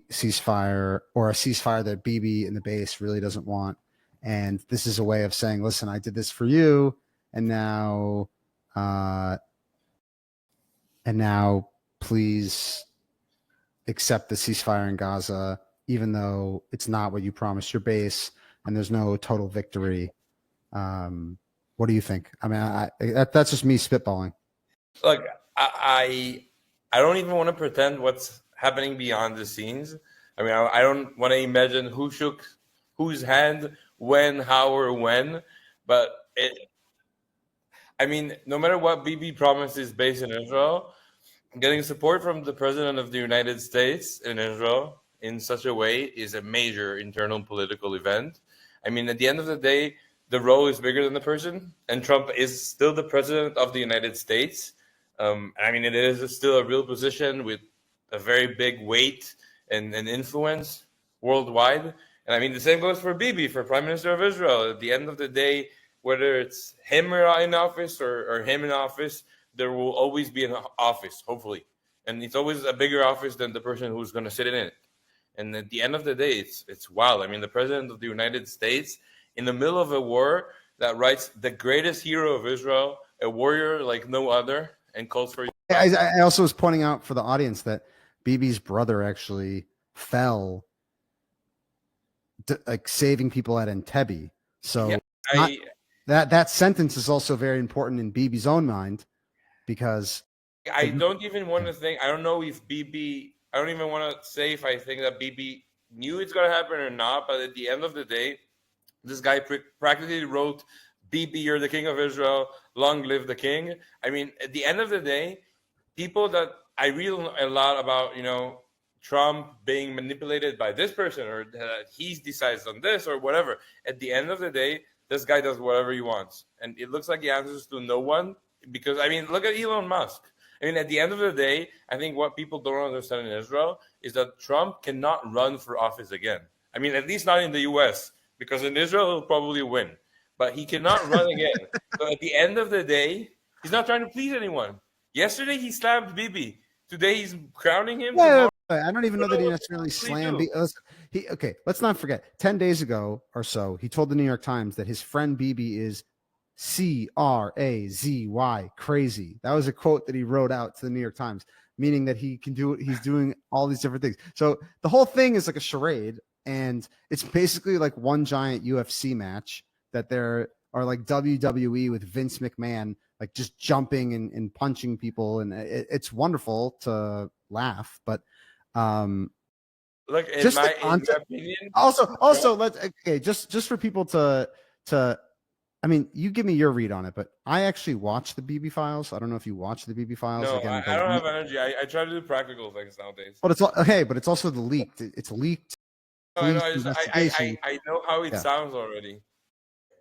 ceasefire, or a ceasefire that Bibi in the base really doesn't want. And this is a way of saying, listen, I did this for you, and now please accept the ceasefire in Gaza, even though it's not what you promised your base, and there's no total victory. What do you think? I mean, that's just me spitballing. Look, I don't even want to pretend what's happening behind the scenes. I mean, I don't want to imagine who shook whose hand, when, how, or when. But I mean, no matter what Bibi promises based in Israel, getting support from the President of the United States in Israel in such a way is a major internal political event. I mean, at the end of the day, the role is bigger than the person, and Trump is still the President of the United States. I mean, it is still a real position with a very big weight and influence worldwide. And I mean, the same goes for Bibi, for Prime Minister of Israel. At the end of the day, whether it's him in office or him in office, there will always be an office, hopefully. And it's always a bigger office than the person who's going to sit in it. And at the end of the day, it's wild. I mean, the President of the United States, in the middle of a war, that writes the greatest hero of Israel, a warrior like no other, and calls for... I also was pointing out for the audience that Bibi's brother actually fell like saving people at Entebbe. So yeah, that sentence is also very important in Bibi's own mind, because I don't even want to think, I don't know if Bibi, I don't even want to say if I think that Bibi knew it's going to happen or not, but at the end of the day, this guy practically wrote, Bibi, you're the king of Israel, long live the king. I mean, at the end of the day, people that I read a lot about, you know, Trump being manipulated by this person, or he decides on this or whatever. At the end of the day, this guy does whatever he wants. And it looks like he answers to no one, because, I mean, look at Elon Musk. I mean, at the end of the day, I think what people don't understand in Israel is that Trump cannot run for office again. I mean, at least not in the U.S., because in Israel, he'll probably win. But he cannot run again. So at the end of the day, he's not trying to please anyone. Yesterday, he slammed Bibi. Today, he's crowning him. Yeah, I don't even know that he necessarily slammed. Okay, let's not forget. 10 days ago or so, he told the New York Times that his friend Bibi is crazy, crazy. That was a quote that he wrote out to the New York Times, meaning that he can do it. He's doing all these different things. So the whole thing is like a charade, and it's basically like one giant UFC match that there are like WWE with Vince McMahon, like just jumping and punching people. And it's wonderful to laugh, but look, in my opinion, also just for people to, I mean, you give me your read on it, but I actually watched the Bibi files. I don't know if you watch the Bibi files. No, I don't have energy. I try to do practical things nowadays. But it's also the leaked. It's leaked. No, I know how it sounds already.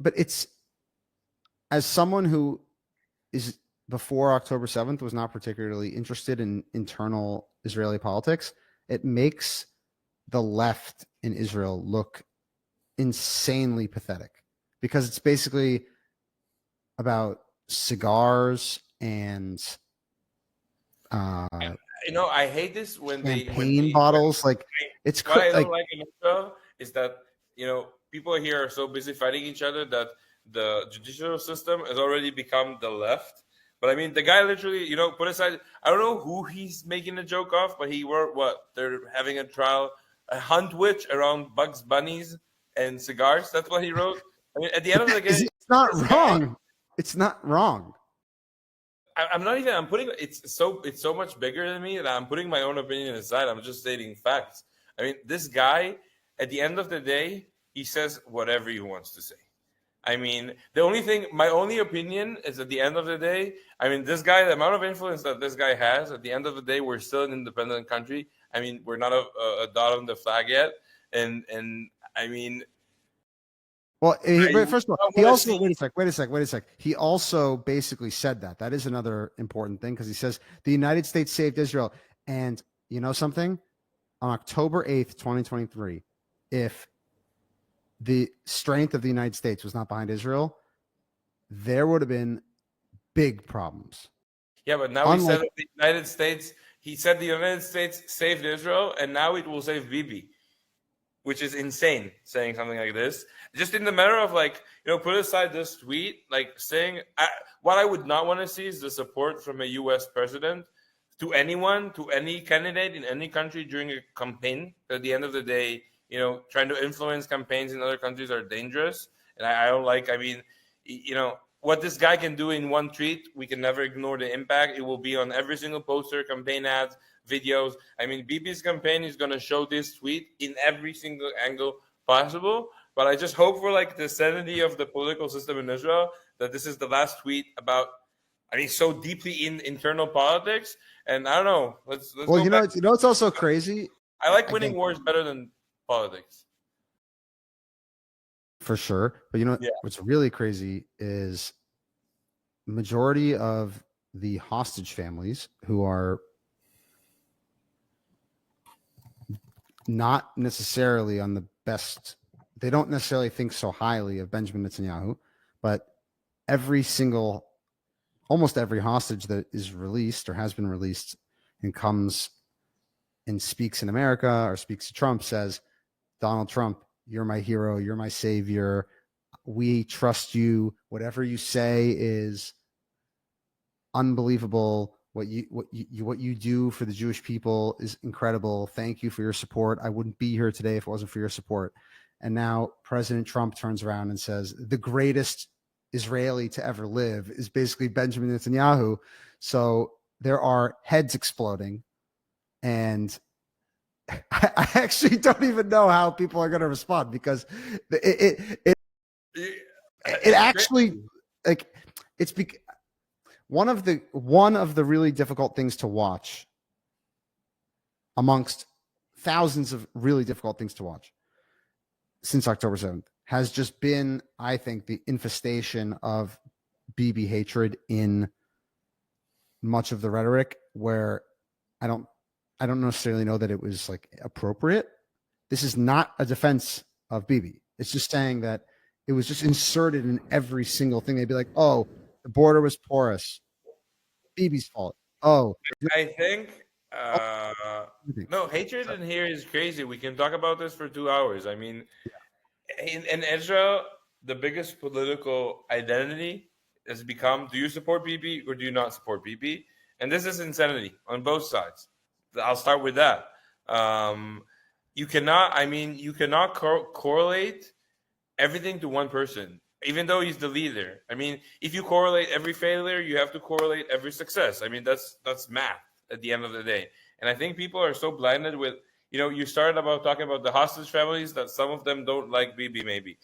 But it's, as someone who is before October 7th was not particularly interested in internal Israeli politics, it makes the left in Israel look insanely pathetic, because it's basically about cigars and you know, I hate this when champagne bottles. Like, it's what I don't like in Israel is that, you know, people here are so busy fighting each other that the judicial system has already become the left. But I mean, the guy literally, you know, put aside, I don't know who he's making a joke of, but he wrote they're having a trial, a hunt witch around Bugs Bunnies and cigars. That's what he wrote. I mean, at the end of the day, it's not wrong. It's not wrong. I'm not even. I'm putting. It's so much bigger than me that I'm putting my own opinion aside. I'm just stating facts. I mean, this guy, at the end of the day, he says whatever he wants to say. I mean, my only opinion is, at the end of the day, I mean, this guy, the amount of influence that this guy has, at the end of the day, we're still an independent country. I mean, we're not a dot on the flag yet, and I mean. Well, first of all, he also wait a sec. He also basically said that. That is another important thing, because he says the United States saved Israel. And you know something? On October 8th, 2023, if the strength of the United States was not behind Israel, there would have been big problems. Yeah, but now we said that the United States he said the United States saved Israel, and now it will save Bibi, which is insane, saying something like this. Just in the matter of put aside this tweet, saying what I would not want to see is the support from a U.S. president to anyone, to any candidate in any country during a campaign. At the end of the day, trying to influence campaigns in other countries are dangerous. And I don't like, what this guy can do in one tweet, we can never ignore the impact. It will be on every single poster, campaign ads, videos. Bibi's campaign is going to show this tweet in every single angle possible. But I just hope for the sanity of the political system in Israel that this is the last tweet about, so deeply in internal politics. And I don't know. Let's well, it's also crazy. I like winning wars better than politics. For sure. But what's really crazy is majority of the hostage families who are not necessarily on the best, they don't necessarily think so highly of Benjamin Netanyahu, but almost every hostage that is released or has been released and comes and speaks in America or speaks to Trump says, Donald Trump, you're my hero. You're my savior. We trust you. Whatever you say is unbelievable. What you do for the Jewish people is incredible. Thank you for your support. I wouldn't be here today if it wasn't for your support. And now President Trump turns around and says the greatest Israeli to ever live is basically Benjamin Netanyahu. So there are heads exploding, and I actually don't even know how people are going to respond because it actually one of the really difficult things to watch amongst thousands of really difficult things to watch since October 7th has just been, I think, the infestation of Bibi hatred in much of the rhetoric where I don't necessarily know that it was appropriate. This is not a defense of Bibi. It's just saying that it was just inserted in every single thing. They'd be like, oh, the border was porous. Bibi's fault. Oh. I think, no, hatred in here is crazy. We can talk about this for 2 hours. In Israel, the biggest political identity has become, do you support Bibi or do you not support Bibi? And this is insanity on both sides. I'll start with that. You cannot correlate everything to one person, even though he's the leader. If you correlate every failure, you have to correlate every success. That's math at the end of the day. And I think people are so blinded with, you started about talking about the hostage families that some of them don't like Bibi maybe.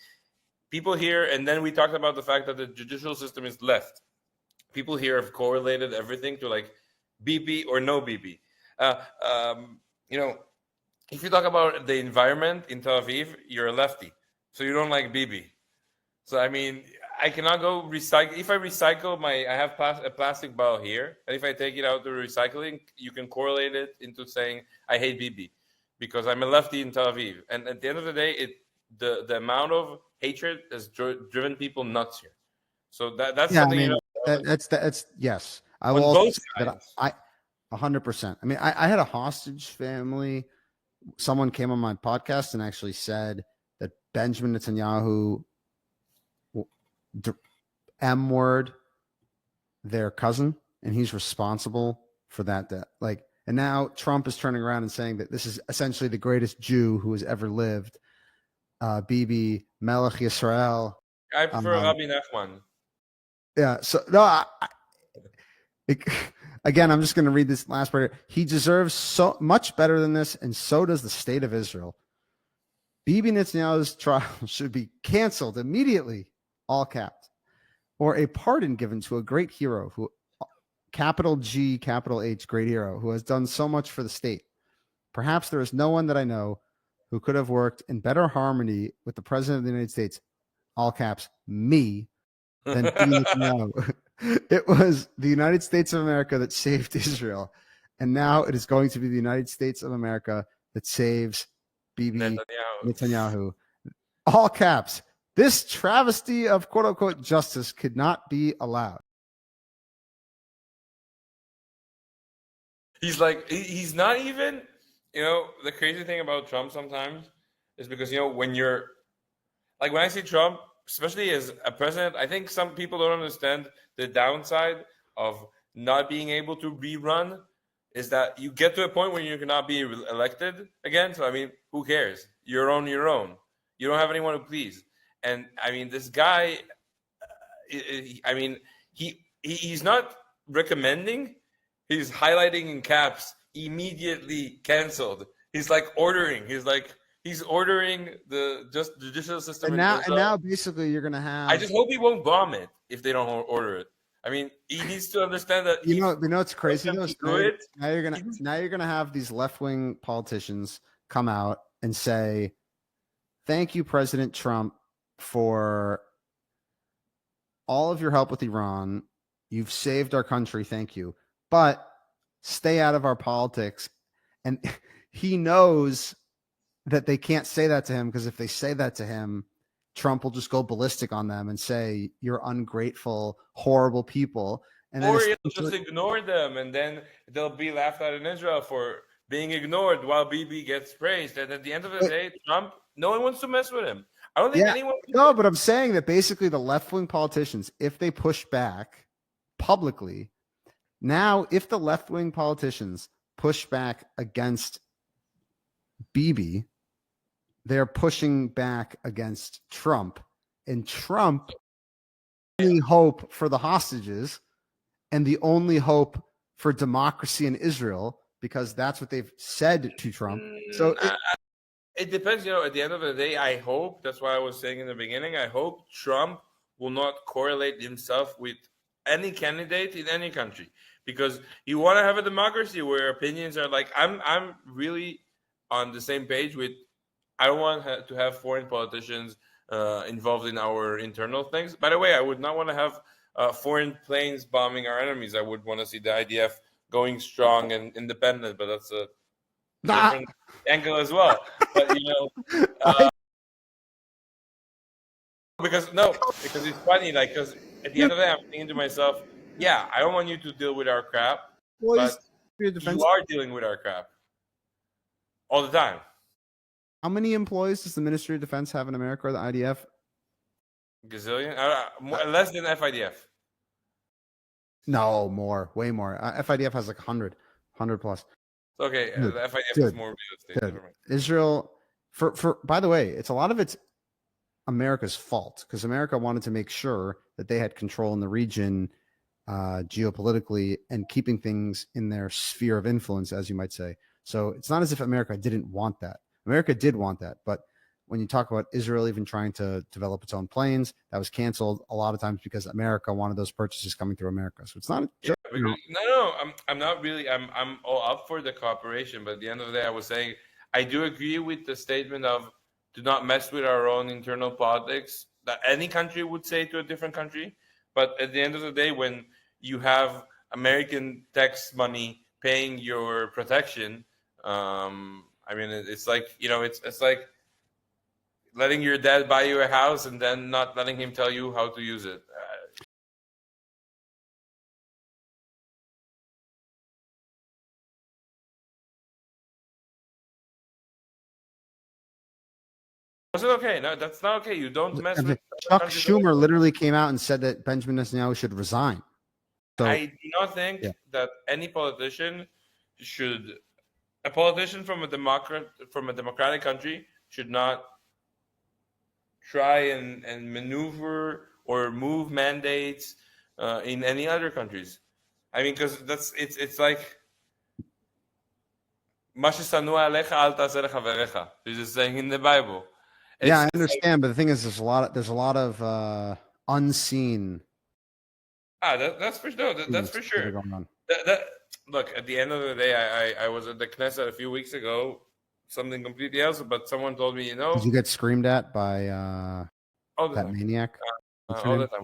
People here, and then we talked about the fact that the judicial system is left. People here have correlated everything to Bibi or no Bibi. If you talk about the environment in Tel Aviv, you're a lefty, so you don't like Bibi. So I cannot go recycle. If I recycle I have a plastic bottle here, and if I take it out to recycling, you can correlate it into saying I hate Bibi because I'm a lefty in Tel Aviv. And at the end of the day, the amount of hatred has driven people nuts here. So that's something. That's yes. I will also say that I 100%. I had a hostage family. Someone came on my podcast and actually said that Benjamin Netanyahu M word their cousin, and he's responsible for that. And now Trump is turning around and saying that this is essentially the greatest Jew who has ever lived. Bibi Melech Yisrael. I prefer Rabbi Nachman. Yeah. So no. Again, I'm just going to read this last part. He deserves so much better than this, and so does the state of Israel. Bibi Netanyahu's trial should be canceled immediately, all capped, or a pardon given to a great hero who, capital G, capital H, great hero, who has done so much for the state. Perhaps there is no one that I know who could have worked in better harmony with the president of the United States, all caps, me, than Bibi Netanyahu. It was the United States of America that saved Israel, and now it is going to be the United States of America that saves Bibi Netanyahu. All caps. This travesty of quote-unquote justice could not be allowed. He's like he's not even. The crazy thing about Trump sometimes is because when you're like when I see Trump, especially as a president, I think some people don't understand the downside of not being able to rerun is that you get to a point where you cannot be elected again. So I mean, who cares? You're on your own. You don't have anyone to please. And I mean, this guy. I mean, he's not recommending. He's highlighting in caps. Immediately canceled. He's like ordering. He's ordering the judicial system And in now Israel. basically you're gonna have. I just hope he won't bomb it if they don't order it. I mean, he needs to understand that you know it's crazy though. Now it. you're gonna have these left wing politicians come out and say, "Thank you, President Trump, for all of your help with Iran. You've saved our country. Thank you. But stay out of our politics." And he knows that they can't say that to him because if they say that to him, Trump will just go ballistic on them and say, "You're ungrateful, horrible people." And then Or he'll just ignore them, and then they'll be laughed at in Israel for being ignored while Bibi gets praised. And at the end of the day, Trump, no one wants to mess with him. I don't think anyone. No, but I'm saying that basically the left wing politicians, if they push back publicly, now if the left wing politicians push back against Bibi, they're pushing back against Trump, and Trump only hope for the hostages and the only hope for democracy in Israel because that's what they've said to Trump. So it depends. At the end of the day, I hope that's why I was saying in the beginning. I hope Trump will not correlate himself with any candidate in any country because you want to have a democracy where opinions are like. I'm really on the same page with. I don't want to have foreign politicians involved in our internal things. By the way, I would not want to have foreign planes bombing our enemies. I would want to see the IDF going strong and independent, but that's a different angle as well. But because it's funny. Like, because at the end of the day, I'm thinking to myself, yeah, I don't want you to deal with our crap, but you are dealing with our crap all the time. How many employees does the Ministry of Defense have in America or the IDF? Gazillion? Less than FIDF. No, more, way more. FIDF has like 100 plus. Okay, the FIDF is more real estate. Israel, for by the way, it's a lot of it's America's fault because America wanted to make sure that they had control in the region geopolitically and keeping things in their sphere of influence, as you might say. So it's not as if America didn't want that. America did want that, but when you talk about Israel even trying to develop its own planes, that was canceled a lot of times because America wanted those purchases coming through America. So it's not. No. I'm not really. I'm all up for the cooperation, but at the end of the day, I was saying I do agree with the statement of do not mess with our own internal politics. That any country would say to a different country, but at the end of the day, when you have American tax money paying your protection. I mean, it's like it's like letting your dad buy you a house and then not letting him tell you how to use it. Was it okay? No, that's not okay. You don't mess with. Chuck Schumer literally came out and said that Benjamin Netanyahu should resign. So, I do not think that any politician should. A politician from a democratic country should not try and maneuver or move mandates in any other countries. I mean, because it's like He's just saying in the Bible. I understand, but the thing is, there's a lot of unseen. That's for sure. That's for sure. Look, at the end of the day, I was at the Knesset a few weeks ago, something completely else, but someone told me, Did you get screamed at by that maniac? All the time.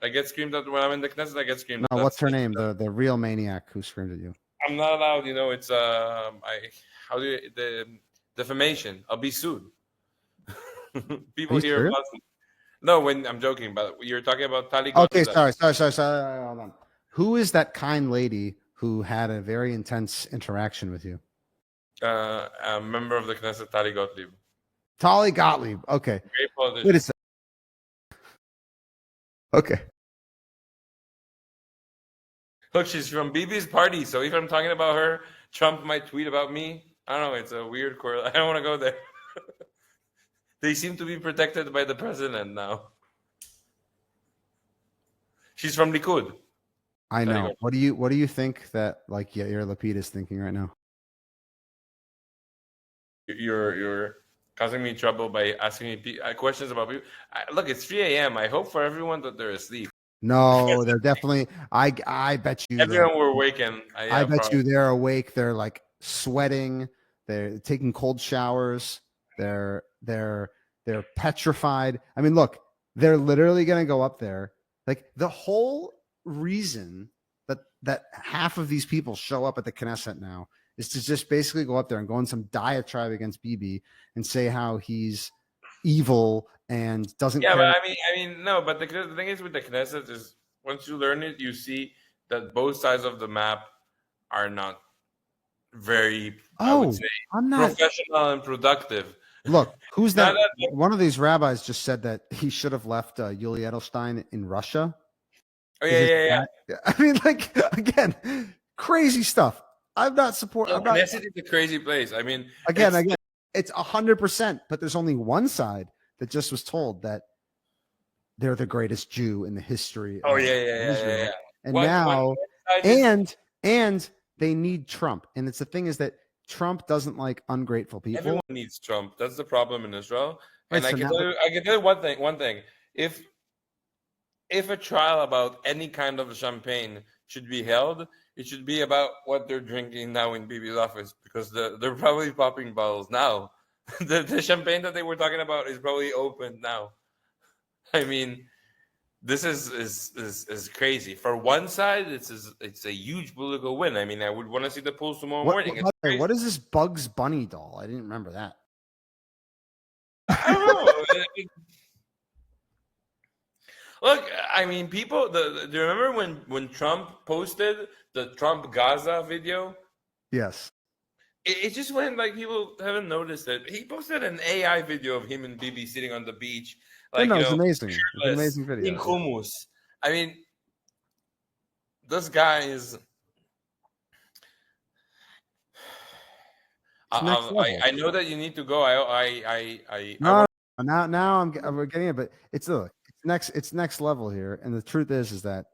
I get screamed at when I'm in the Knesset, I get screamed at. No, what's her name? The real maniac who screamed at you. I'm not allowed, it's the defamation. I'll be sued. People here. No, when I'm joking, but you're talking about Tali. Okay, sorry. Hold on. Who is that kind lady who had a very intense interaction with you? A member of the Knesset, Tali Gottlieb. Tali Gottlieb. Okay. Great politician. Wait a second. Okay. Look, she's from Bibi's party, so if I'm talking about her, Trump might tweet about me. I don't know. It's a weird correlation. I don't want to go there. They seem to be protected by the president now. She's from Likud. I know. What do you think that like Yair Lapid is thinking right now? You're causing me trouble by asking me questions about people. Look, it's 3 a.m. I hope for everyone that they're asleep. No, they're definitely. I bet you. Everyone were waking. I bet you they're awake. They're like sweating. They're taking cold showers. They're petrified. I mean, look, they're literally going to go up there. Like the whole reason that half of these people show up at the Knesset now is to just basically go up there and go on some diatribe against Bibi and say how he's evil and doesn't care. But I mean, no. But the thing is with the Knesset is once you learn it, you see that both sides of the map are not very, I would say, I'm not professional and productive. Look, who's that? One of these rabbis just said that he should have left Yuli Edelstein in Russia. Oh yeah. I mean, like again, crazy stuff. I'm not supporting. Knesset is a crazy place. I mean, again, it's 100%. But there's only one side that just was told that they're the greatest Jew in the history. Oh yeah. And now, and they need Trump. And it's the thing is that Trump doesn't like ungrateful people. Everyone needs Trump. That's the problem in Israel. And I can tell you one thing. If a trial about any kind of champagne should be held, it should be about what they're drinking now in Bibi's office, because they're probably popping bottles now. the champagne that they were talking about is probably open now. I mean, this is crazy. For one side, it's a huge political win. I mean, I would want to see the polls tomorrow morning. What is this Bugs Bunny doll? I didn't remember that. I don't know. Look, I mean, people. Do you remember when Trump posted the Trump Gaza video? Yes. It just went like people haven't noticed it. He posted an AI video of him and Bibi sitting on the beach. Like, it's amazing. It's an amazing video. In hummus. I mean, this guy is. I know that you need to go. Now we're getting it, but it's next level here. And the truth is that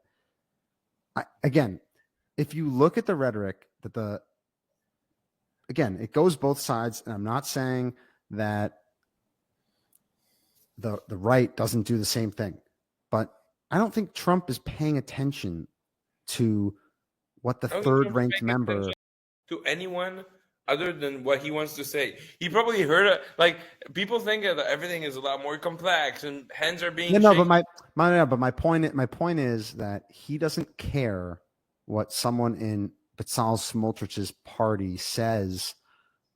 again, if you look at the rhetoric that again, it goes both sides, and I'm not saying that the right doesn't do the same thing, but I don't think Trump is paying attention to what the third-ranked member to anyone other than what he wants to say. He probably heard it. Like, people think that everything is a lot more complex and hands are being shaken. But my point is that he doesn't care what someone in Bezalel Smotrich's party says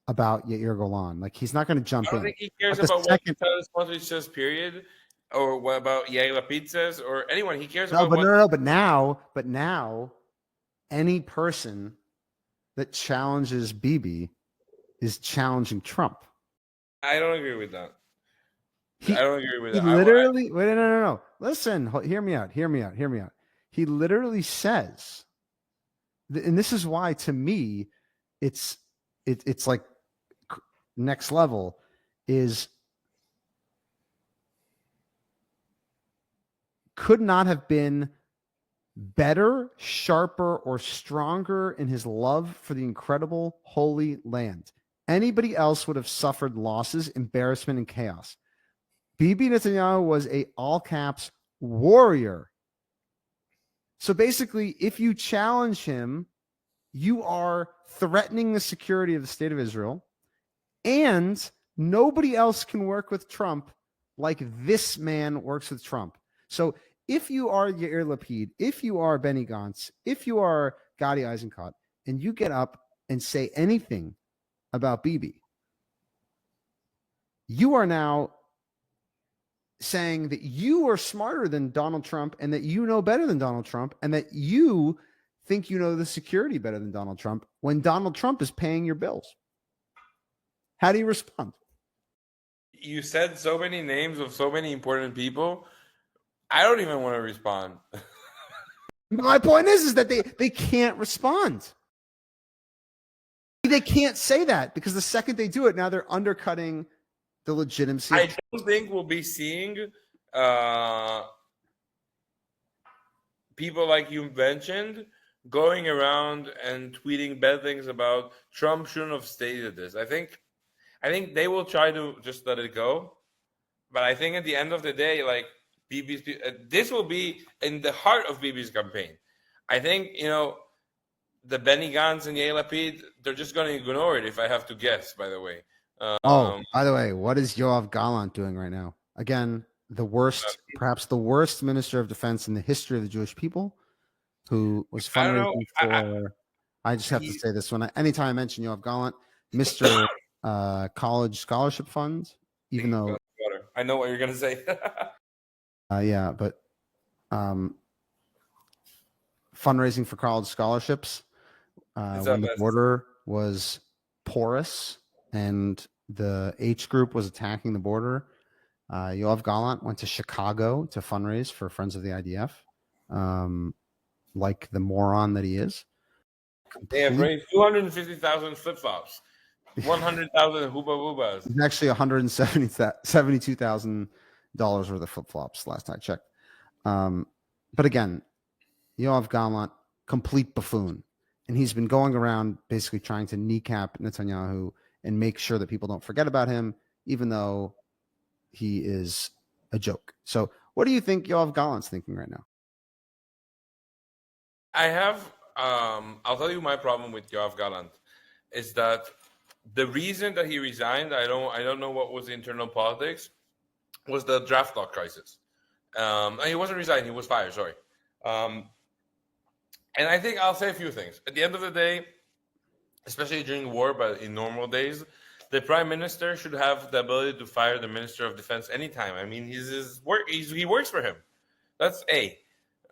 about Yair Golan. Like, he's not going to jump in. I don't think he cares about what Bezalel Smotrich says, period, or what about Yair Lapid says, or anyone. He cares about But now, any person that challenges Bibi is challenging Trump. I don't agree with that. I don't agree with that. Literally, wait, no. Listen, hear me out. He literally says, and this is why, to me, it's like next level is could not have been better, sharper, or stronger in his love for the incredible Holy Land. Anybody else would have suffered losses, embarrassment, and chaos. Bibi Netanyahu was a all caps warrior. So basically, if you challenge him, you are threatening the security of the state of Israel, and nobody else can work with Trump like this man works with Trump. So if you are Yair Lapid, if you are Benny Gantz, if you are Gadi Eisenkot, and you get up and say anything about Bibi, you are now saying that you are smarter than Donald Trump and that you know better than Donald Trump and that you think you know the security better than Donald Trump when Donald Trump is paying your bills? How do you respond? You said so many names of so many important people. I don't even want to respond. My point is that they can't respond. They can't say that because the second they do it, now they're undercutting the legitimacy. I don't think we'll be seeing people like you mentioned going around and tweeting bad things about Trump shouldn't have stated this. I think they will try to just let it go. But I think at the end of the day, like Bibi's, this will be in the heart of Bibi's campaign. I think, the Benny Gantz and Yair Lapid, they're just going to ignore it, if I have to guess, by the way. By the way, what is Yoav Gallant doing right now? Again, perhaps the worst minister of defense in the history of the Jewish people, who was fundraising for. I just have to say this anytime I mention Yoav Gallant, Mr. College Scholarship Fund, even though I know what you're going to say. Yeah, but fundraising for college scholarships when the border was porous and the H group was attacking the border. Yoav Gallant went to Chicago to fundraise for Friends of the IDF, like the moron that he is. They have raised 250,000 flip-flops, 100,000 hooba-boobas. It's actually $172,000 worth of flip-flops last I checked. But again, Yoav Gallant, complete buffoon. And he's been going around basically trying to kneecap Netanyahu and make sure that people don't forget about him, even though he is a joke. So what do you think Yoav Gallant's thinking right now? I'll tell you my problem with Yoav Gallant is that the reason that he resigned, I don't know what was the internal politics, was the draft law crisis. He wasn't resigned, he was fired, sorry. And I think I'll say a few things. At the end of the day, especially during war, but in normal days, the prime minister should have the ability to fire the minister of defense anytime. I mean, he works for him. That's A.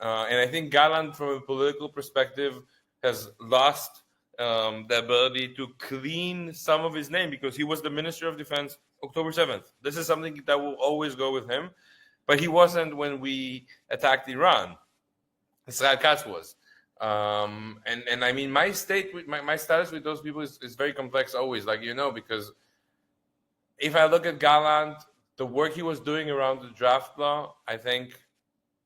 And I think Gallant, from a political perspective, has lost the ability to clean some of his name because he was the minister of defense October 7th. This is something that will always go with him. But he wasn't when we attacked Iran. Israel Katz was. And I mean, my status with those people is very complex always, because if I look at Gallant, the work he was doing around the draft law, I think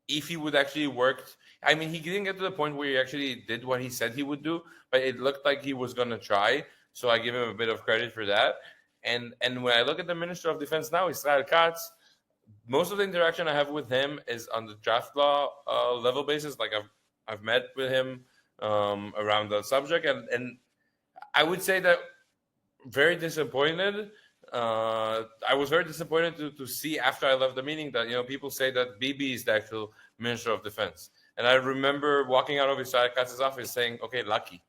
if he would actually work, I mean, he didn't get to the point where he actually did what he said he would do, but it looked like he was going to try. So I give him a bit of credit for that. And when I look at the Minister of Defense now, Israel Katz, most of the interaction I have with him is on the draft law level basis. Like I've met with him around the subject, and I would say that very disappointed. I was very disappointed to see after I left the meeting that people say that Bibi is the actual Minister of Defense, and I remember walking out of Israel Katz's office saying, "Okay, lucky,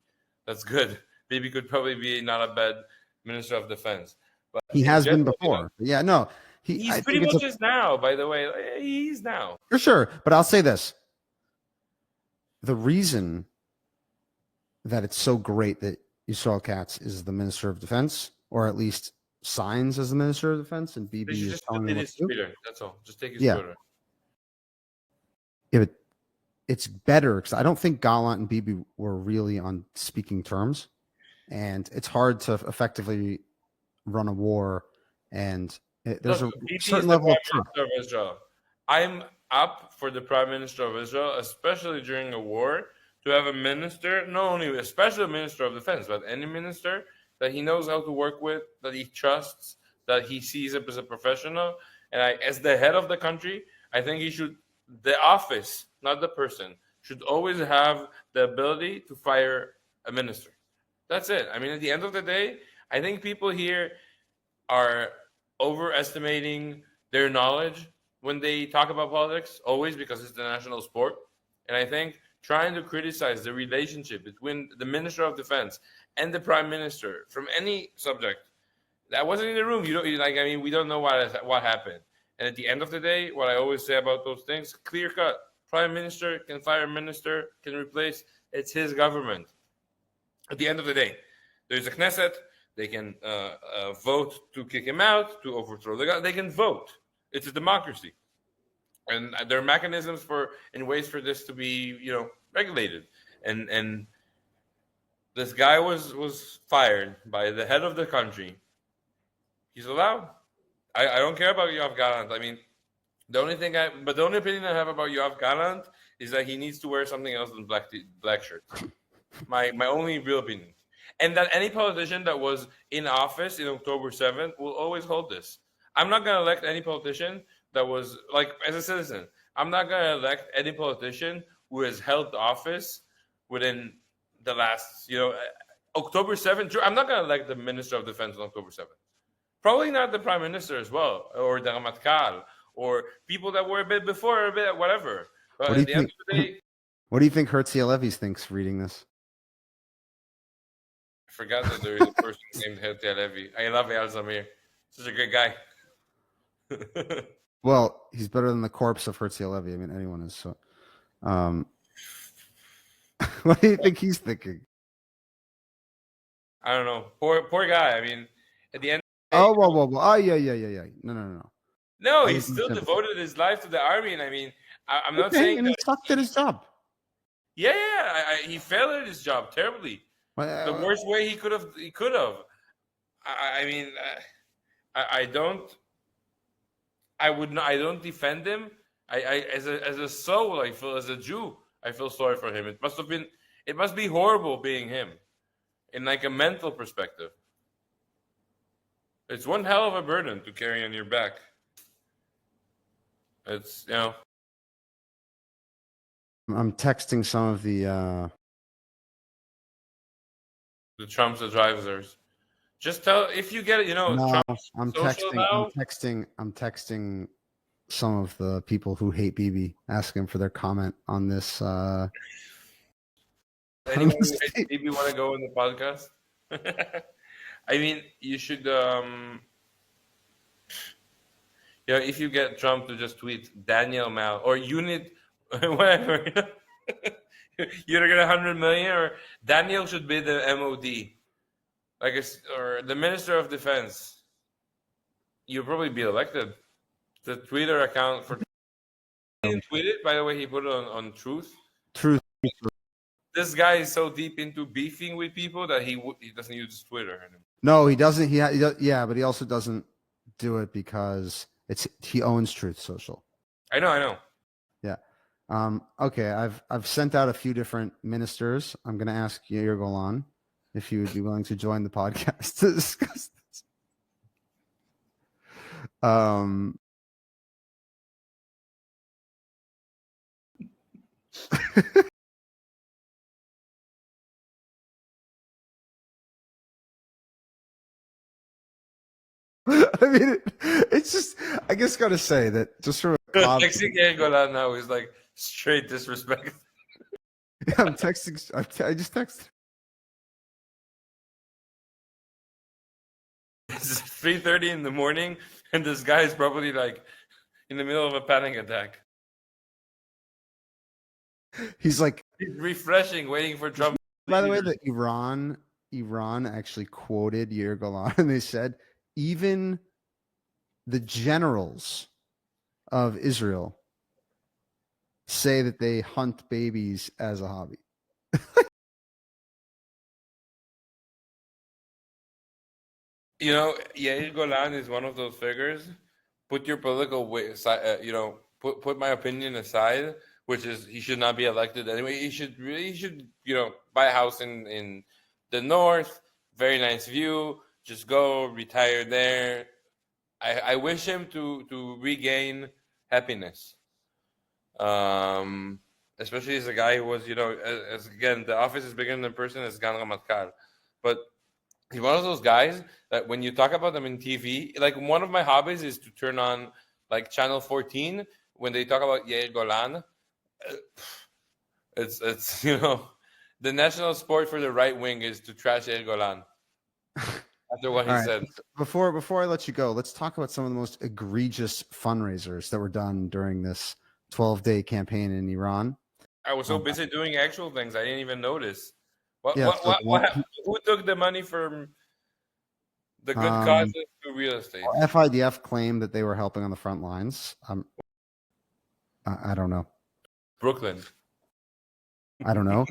that's good. Bibi could probably be not a bad Minister of Defense." But he has been before. Yeah, no. He's pretty much is now, by the way. He's now. For sure. But I'll say this. The reason that it's so great that Israel Katz is the Minister of Defense, or at least signs as the Minister of Defense, and Bibi is just telling him what to do. That's all. Just take his scooter. Yeah, but it's better because I don't think Gallant and Bibi were really on speaking terms, and it's hard to effectively run a war and there's a certain level of trust. I'm up for the Prime Minister of Israel, especially during a war, to have a minister, not only especially a Minister of Defense, but any minister that he knows how to work with, that he trusts, that he sees as a professional. And as the head of the country, I think the office, not the person, should always have the ability to fire a minister. That's it. I mean, at the end of the day, I think people here are overestimating their knowledge when they talk about politics, always, because it's the national sport. And I think trying to criticize the relationship between the Minister of Defense and the Prime Minister from any subject that wasn't in the room, we don't know what happened. And at the end of the day, what I always say about those things, clear cut. Prime Minister can fire a minister, can replace It's his government. At the end of the day, there's a Knesset. They can vote to kick him out, to overthrow the government. They can vote. It's a democracy, and there are mechanisms and ways for this to be, regulated. And this guy was fired by the head of the country. He's allowed. I don't care about Yoav Gallant. I mean, the only opinion I have about Yoav Gallant is that he needs to wear something else than black shirts. My only real opinion. And that any politician that was in office in October 7th will always hold this. I'm not going to elect any politician that was, like, as a citizen, I'm not going to elect any politician who has held office within the last, October 7th. I'm not going to elect the Minister of Defense on October 7th. Probably not the Prime Minister as well, or the Ramatkal, or people that were a bit before, a bit whatever. But at the end of the day, what do you think Herzl Levi thinks reading this? I forgot that there is a person named Herzl Levi. I love Eyal Zamir. Such a great guy. Well, he's better than the corpse of Herzl Levi. I mean, anyone is. So, what do you think he's thinking? I don't know. Poor guy. I mean, at the end. Oh, whoa. Oh, yeah. No. No, he still devoted his life to the army, and I mean, I'm not saying. And he sucked at his job. Yeah. He failed at his job terribly. The worst way he could have. I mean, I don't. I would not. I don't defend him. I as a soul, I feel, as a Jew, I feel sorry for him. It must be horrible being him, in like a mental perspective. It's one hell of a burden to carry on your back. It's, I'm texting some of the Trump's advisors. Just tell, if you get it, No, Trump's I'm texting some of the people who hate Bibi, asking for their comment on this. Anyone who hates Bibi want to go in the podcast? I mean, you should, if you get Trump to just tweet Daniel Mal or unit, whatever, you're gonna get 100 million, or Daniel should be the MOD, or the Minister of Defense. You'll probably be elected. The Twitter account for he didn't tweet it, by the way. He put it on Truth. Truth. This guy is so deep into beefing with people that he doesn't use Twitter anymore. No, he doesn't. Yeah, but he also doesn't do it because he owns Truth Social. I know. Yeah. Okay. I've sent out a few different ministers. I'm going to ask Yair Golan if you would be willing to join the podcast to discuss this. I mean, it's just, I guess, got to say that just from texting Yair Golan now is like straight disrespect. Yeah, I'm texting. I just texted. It's 3:30 in the morning, and this guy is probably like in the middle of a panic attack. He's like refreshing, waiting for Trump. By the way, that Iran actually quoted Yair Golan, and they said even the generals of Israel say that they hunt babies as a hobby. Yair Golan is one of those figures. Put your political put my opinion aside, which is he should not be elected anyway. He should buy a house in the north, very nice view. Just go retire there. I wish him to regain happiness. Especially as a guy who was, as again, the office is bigger than the person as Gan Ramatkal. But he's one of those guys that when you talk about them in TV, like one of my hobbies is to turn on like channel 14 when they talk about Yair Golan. It's the national sport for the right wing is to trash Yair Golan. After what he said. Before I let you go, let's talk about some of the most egregious fundraisers that were done during this 12-day campaign in Iran. I was so busy doing actual things, I didn't even notice. Yeah. So Who took the money from the good um, causes to real estate? FIDF claimed that they were helping on the front lines. I don't know. Brooklyn. I don't know.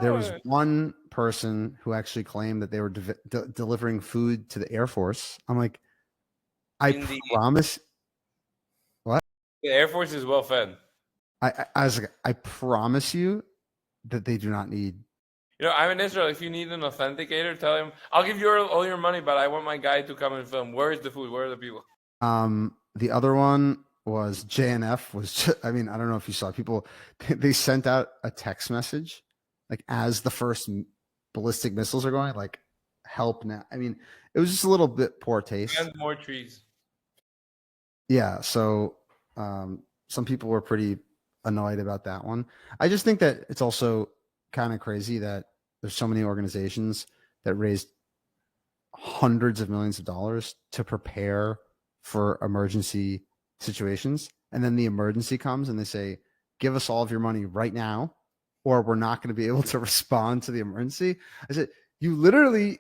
There was Oh, one person who actually claimed that they were delivering food to the Air Force. I'm like, I in the promise. What? The Air Force is well fed. I was like, I promise you that they do not need. You know, I'm in Israel. If you need an authenticator, tell him I'll give you all your money, but I want my guy to come and film. Where is the food? Where are the people? The other one was JNF. I mean, I don't know if you saw people. They sent out a text message, like as the first ballistic missiles are going, like help now. I mean, it was just a little bit poor taste. And more trees. Yeah. So some people were pretty annoyed about that one. I just think that it's also kind of crazy that there's so many organizations that raised hundreds of millions of dollars to prepare for emergency situations. And then the emergency comes and they say, give us all of your money right now, or we're not going to be able to respond to the emergency. I said, you literally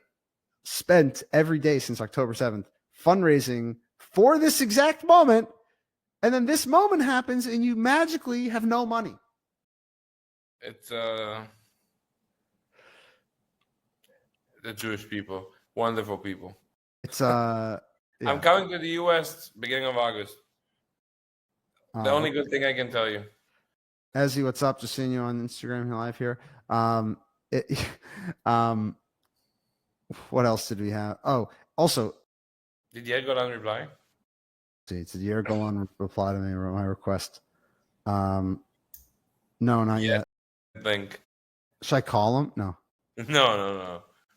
spent every day since October 7th fundraising for this exact moment. And then this moment happens and you magically have no money. It's the Jewish people, wonderful people. It's yeah. I'm coming to the U.S. beginning of August. The only good thing I can tell you. Ezzy, what's up? Just seeing you on Instagram live here. What else did we have? Oh, also, Did Yed go down and reply? did Yergo go on reply to me or my request? No, not yet. I think. Should I call him? No.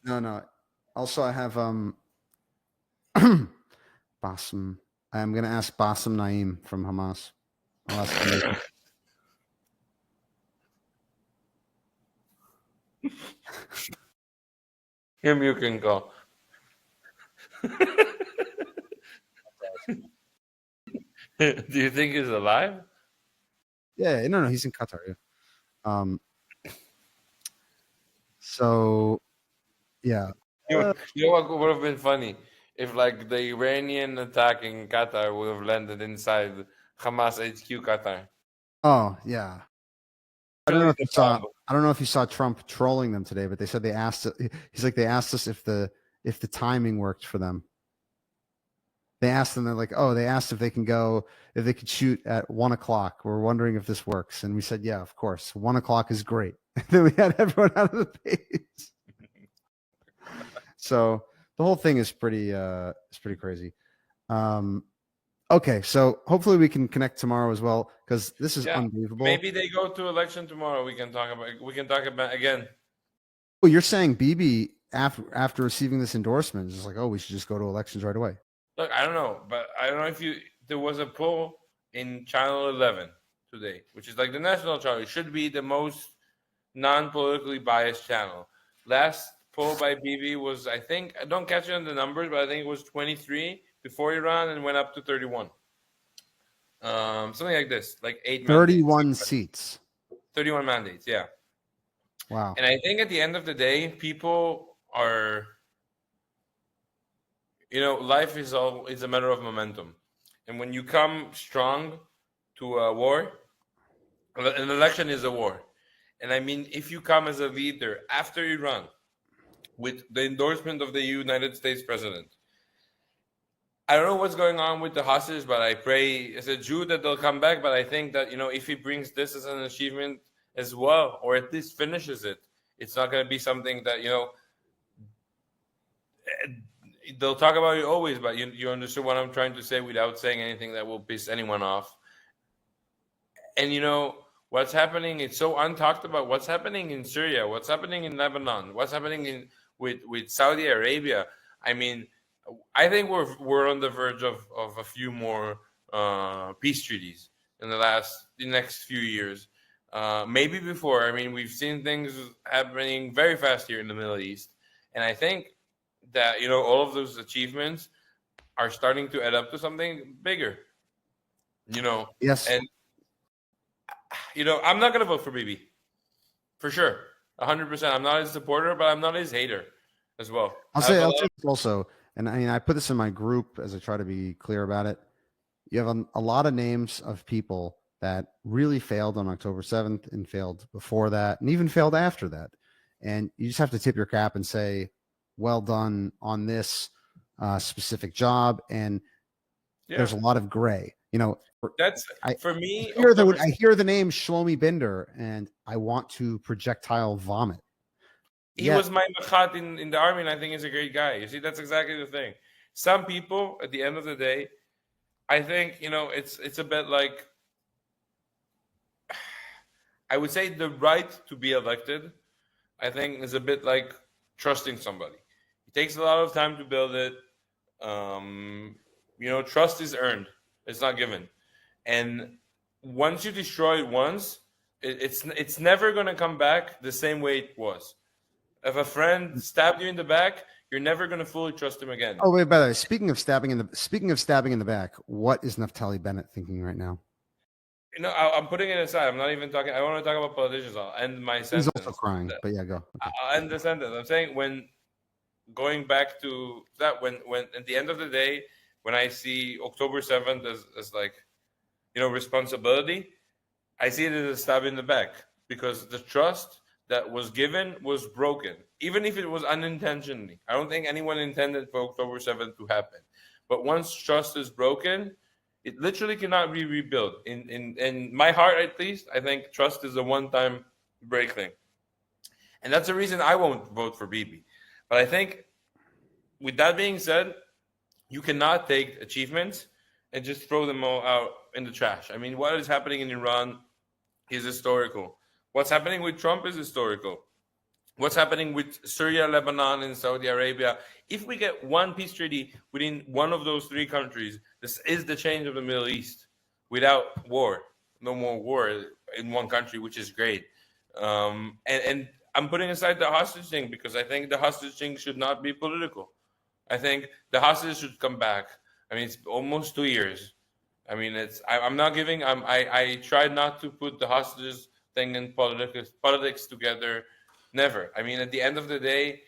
No. Also, I have Bassem. I'm gonna ask Bassem Naim from Hamas. I'll ask him. Him you can call. Do you think he's alive? Yeah, no, he's in Qatar. Yeah. So, yeah. You know what would have been funny if, like, the Iranian attack in Qatar would have landed inside Hamas HQ Qatar. Oh, yeah. I don't know if you saw. bomb. I don't know if you saw Trump trolling them today, but they said they asked. He's like, they asked us if the timing worked for them. They asked them. They're like, oh, they asked if they could shoot at 1:00. We're wondering if this works, and we said, yeah, of course, 1:00 is great. Then we had everyone out of the base. So the whole thing is pretty crazy. Okay, so hopefully we can connect tomorrow as well because this is unbelievable. Maybe they go to election tomorrow. We can talk about again. Oh, you're saying Bibi after receiving this endorsement is just like, oh, we should just go to elections right away. Look, I don't know, but I don't know if there was a poll in Channel 11 today, which is like the national channel. It should be the most non-politically biased channel. Last poll by Bibi was, I think, I don't catch it on the numbers, but I think it was 23 before Iran and went up to 31. Something like this, like 31 seats. 31 mandates, yeah. Wow. And I think at the end of the day, people are, life is a matter of momentum. And when you come strong to a war, an election is a war. And I mean, if you come as a leader after Iran with the endorsement of the United States president, I don't know what's going on with the hostages, but I pray as a Jew that they'll come back. But I think that, if he brings this as an achievement as well, or at least finishes it, it's not going to be something that, they'll talk about it always, but you understand what I'm trying to say without saying anything that will piss anyone off. And, what's happening, it's so untalked about. What's happening in Syria? What's happening in Lebanon? What's happening with Saudi Arabia? I mean, I think we're on the verge of a few more peace treaties in the next few years. Maybe before. I mean, we've seen things happening very fast here in the Middle East. And I think that, all of those achievements are starting to add up to something bigger. Yes. And, I'm not going to vote for Bibi. For sure. 100%. I'm not his supporter, but I'm not his hater as well. I'll say this also, and I mean, I put this in my group as I try to be clear about it. You have a lot of names of people that really failed on October 7th and failed before that and even failed after that. And you just have to tip your cap and say, well done on this specific job. And there's a lot of gray. That's for me. I hear the name Shlomi Binder and I want to projectile vomit. He was my machat in the army, and I think he's a great guy. You see, that's exactly the thing. Some people, at the end of the day, I think, it's a bit like, I would say the right to be elected, I think, is a bit like trusting somebody. It takes a lot of time to build it. Trust is earned. It's not given. And once you destroy it once, it's never going to come back the same way it was. If a friend stabbed you in the back, you're never going to fully trust him again. Oh, wait, by the way, speaking of stabbing in the back, what is Naftali Bennett thinking right now? I'm putting it aside. I'm not even talking. I want to talk about politicians. I'll end my sentence. He's also crying, but yeah, go. Okay. I'll end the sentence. I'm saying going back to that, when at the end of the day, when I see October 7th as like, responsibility, I see it as a stab in the back, because the trust that was given was broken, even if it was unintentionally. I don't think anyone intended for October 7th to happen. But once trust is broken, it literally cannot be rebuilt. In my heart, at least, I think trust is a one-time break thing. And that's the reason I won't vote for Bibi. But I think, with that being said, you cannot take achievements and just throw them all out in the trash. I mean, what is happening in Iran is historical. What's happening with Trump is historical. What's happening with Syria, Lebanon, and Saudi Arabia. If we get one peace treaty within one of those three countries, this is the change of the Middle East without war. No more war in one country, which is great. And I'm putting aside the hostage thing, because I think the hostage thing should not be political. I think the hostages should come back. I mean, it's almost 2 years. I mean, I tried not to put the hostages thing and politics together. Never. I mean, at the end of the day,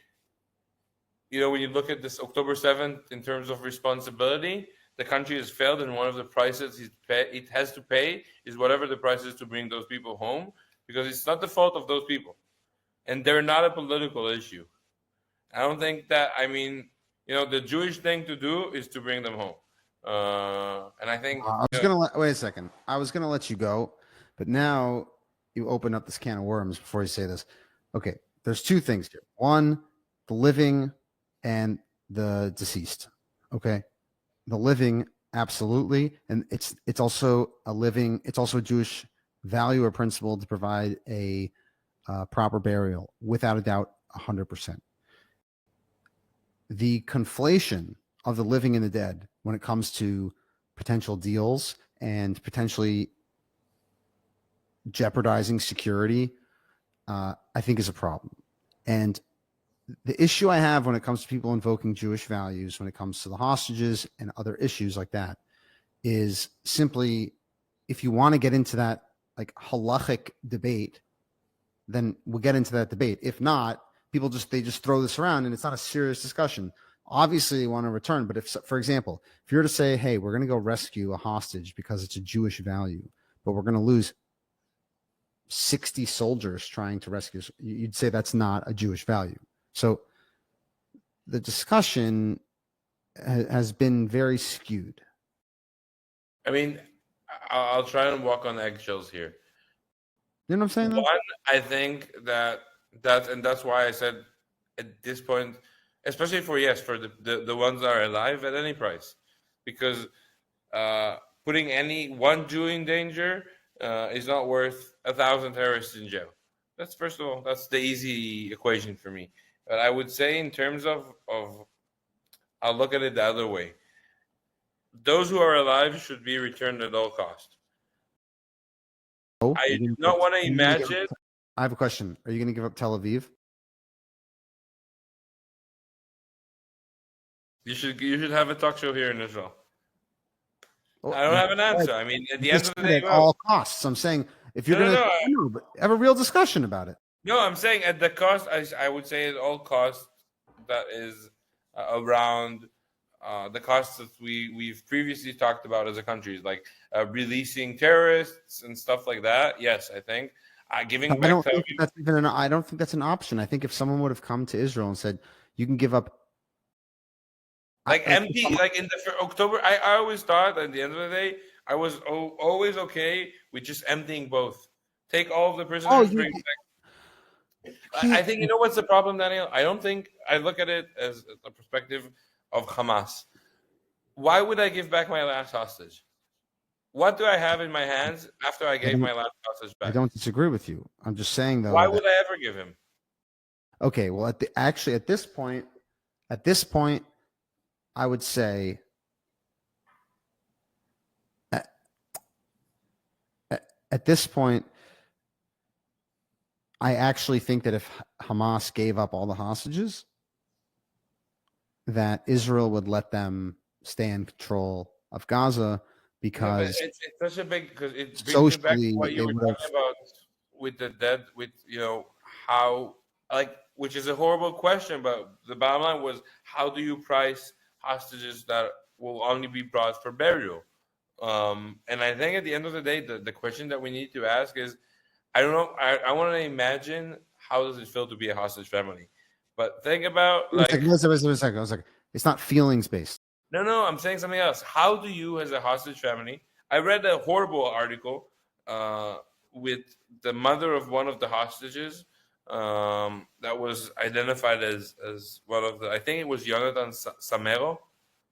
when you look at this October 7th in terms of responsibility, the country has failed, and one of the prices it has to pay is whatever the price is to bring those people home, because it's not the fault of those people, and they're not a political issue. I don't think that. I mean, the Jewish thing to do is to bring them home, and I think. Wait a second. I was gonna let you go, but now you open up this can of worms before you say this. Okay, there's two things here. One, the living and the deceased. Okay, the living, absolutely, and it's also a Jewish value or principle to provide a proper burial, without a doubt, 100%. The conflation of the living and the dead when it comes to potential deals and potentially jeopardizing security, I think is a problem. And the issue I have when it comes to people invoking Jewish values, when it comes to the hostages and other issues like that, is simply, if you want to get into that like halachic debate, then we'll get into that debate. If not, people just throw this around and it's not a serious discussion. Obviously, they want to return, but if, for example, if you were to say, hey, we're going to go rescue a hostage because it's a Jewish value, but we're going to lose 60 soldiers trying to rescue, you'd say that's not a Jewish value. So the discussion has been very skewed. I mean, I'll try and walk on eggshells here. You know what I'm saying? One, I think and that's why I said at this point, especially for the ones that are alive at any price, because putting any one Jew in danger is not worth 1,000 terrorists in jail. That's, first of all, that's the easy equation for me. But I would say, in terms of I'll look at it the other way. Those who are alive should be returned at all cost. I do not want to imagine. I have a question. Are you going to give up Tel Aviv? You should have a talk show here in Israel. I don't have an answer. I mean, at the end of the day, at all costs. I'm saying If you're No, no, going to no. no, but have a real discussion about it. No, I'm saying at the cost. I would say at all cost that is around the costs that we've previously talked about as a country, like releasing terrorists and stuff like that. Yes, I think giving I back don't to think that's even I don't think that's an option. I think if someone would have come to Israel and said, "You can give up," like like, empty, like in the October. I always thought at the end of the day, I was always okay with just emptying both. Take all of the oh, prisoners, you bring back. I can't. think you know what's the problem, Daniel. I don't think I look at it as a perspective of Hamas. Why would I give back my last hostage? What do I have in my hands after I I gave don't, my last hostage I back? don't disagree with you. I'm just saying Why though that would I ever give him? okay. Well, at this point, I would say at, at this point, I actually think that if Hamas gave up all the hostages, that Israel would let them stay in control of Gaza No, but because it's such a big because it brings me back to socially what you they were would have. talking about with the dead, with how like which is a horrible question, but the bottom line was how do you price hostages that will only be brought for burial? And I think at the end of the day, the question that we need to ask is, I don't know, I want to imagine how does it feel to be a hostage family, but think about like One second. I was like, it's not feelings based. no, I'm saying something else. How do you, as a hostage family, I read a horrible article uh, with the mother of one of the hostages that was identified as one of the, I think it was Jonathan Samero.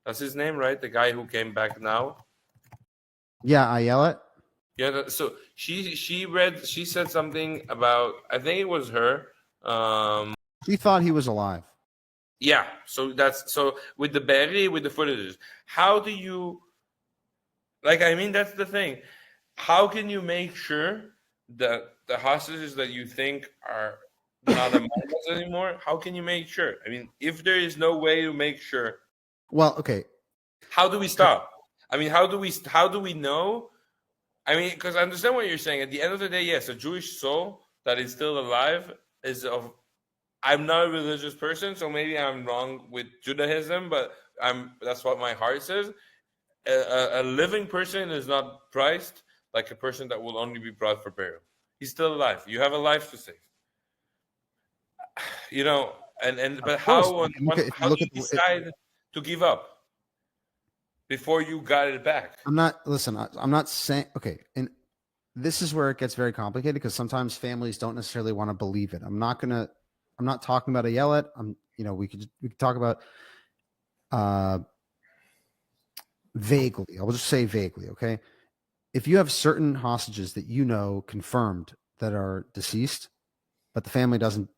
That's his name, right? The guy who came back now. Yeah, I yell it. Yeah. So she said something about, I think it was her. She thought he was alive. Yeah. So with the berry, with the footages, how do you, like, I mean, that's the thing. How can you make sure that the hostages that you think are not among us anymore, how can you make sure? I mean, if there is no way to make sure, Well, okay. how do we stop? I mean, how do we know? I mean, because I understand what you're saying. At the end of the day, yes, a Jewish soul that is still alive is of. I'm not a religious person, so maybe I'm wrong with Judaism, but that's what my heart says. A living person is not priced like a person that will only be brought for burial. He's still alive. You have a life to save. And Of but course, how if you how do look you at decide to give up before you got it back? I'm not listen. I'm not saying okay, and this is where it gets very complicated because sometimes families don't necessarily want to believe it. I'm not talking about a yell at. We could talk about uh vaguely. I will just say vaguely, okay? If you have certain hostages that you know confirmed that are deceased, but the family doesn't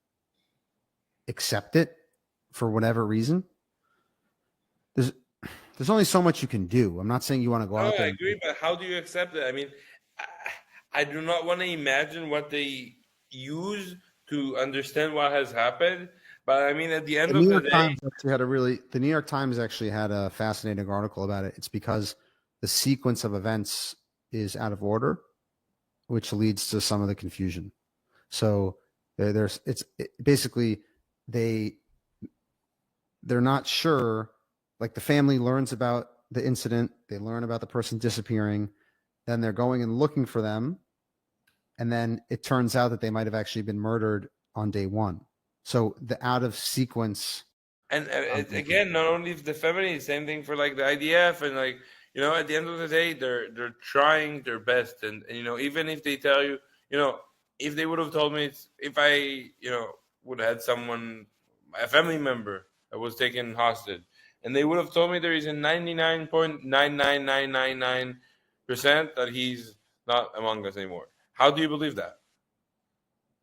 accept it for whatever reason, there's there's only so much you can do. I'm not saying you want to go No, out there. I agree, but how do you accept it? I mean, I do not want to imagine what they use to understand what has happened. But I mean, at the end The of New the York day, Times actually had the New York Times actually had a fascinating article about it. It's because the sequence of events is out of order, which leads to some of the confusion. So basically they're not sure. Like the family learns about the incident, they learn about the person disappearing, then they're going and looking for them, and then it turns out that they might have actually been murdered on day one. So the out of sequence. and again, not only the family, same thing for like the IDF, and like at the end of the day, they're trying their best, and even if they tell you, if they would have told me, if I would have had someone, a family member that was taken hostage, and they would have told me there is a 99.99999% that he's not among us anymore. How do you believe that?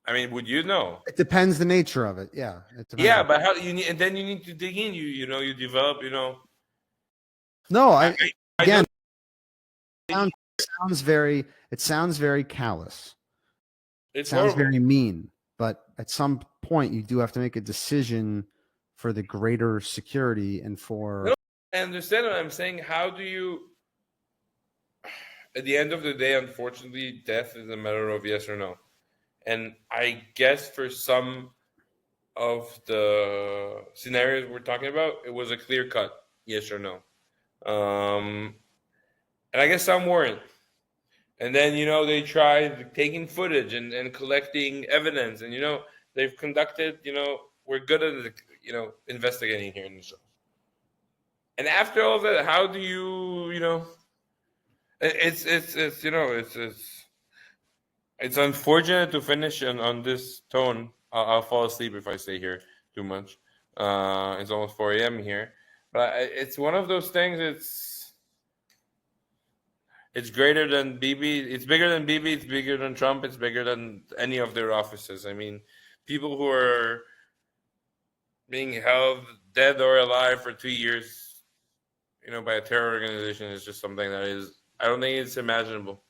I mean, would you know? It depends the nature of it. Yeah, it depends. Yeah, but how you need, and then you need to dig in. You develop. No, I, I again, know it sounds very callous. it's Sounds horrible. very mean, but at some point you do have to make a decision for the greater security and for. No, I understand what I'm saying. How do you? at the end of the day, unfortunately, death is a matter of yes or no. And I guess for some of the scenarios we're talking about, it was a clear cut yes or no. And I guess some weren't. And then, they tried taking footage and collecting evidence. And, they've conducted, we're good at, investigating here in the show. And after all that, how do you, it's unfortunate to finish on this tone. I'll fall asleep if I stay here too much. It's almost 4 a.m. here. But it's one of those things, it's greater than Bibi. It's bigger than Bibi. It's bigger than Trump. It's bigger than any of their offices. I mean, people who are being held dead or alive for 2 years, by a terror organization is just something that is, I don't think it's imaginable.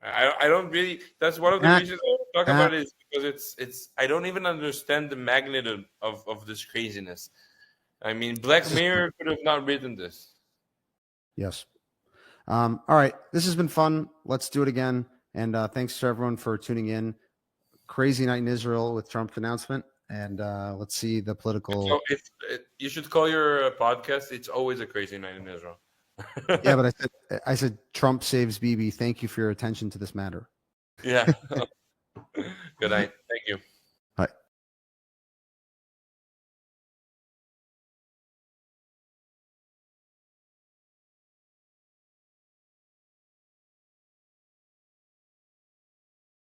I don't really, that's one of the reasons I don't talk about it, is because it's, I don't even understand the magnitude of this craziness. I mean, Black Mirror could have not written this. Yes. All right. This has been fun. Let's do it again. And thanks to everyone for tuning in. Crazy night in Israel with Trump's announcement. And let's see the political. So you should call your podcast, It's Always a Crazy Night in Israel. Yeah, but I said Trump saves Bibi. Thank you for your attention to this matter. Yeah. Good night.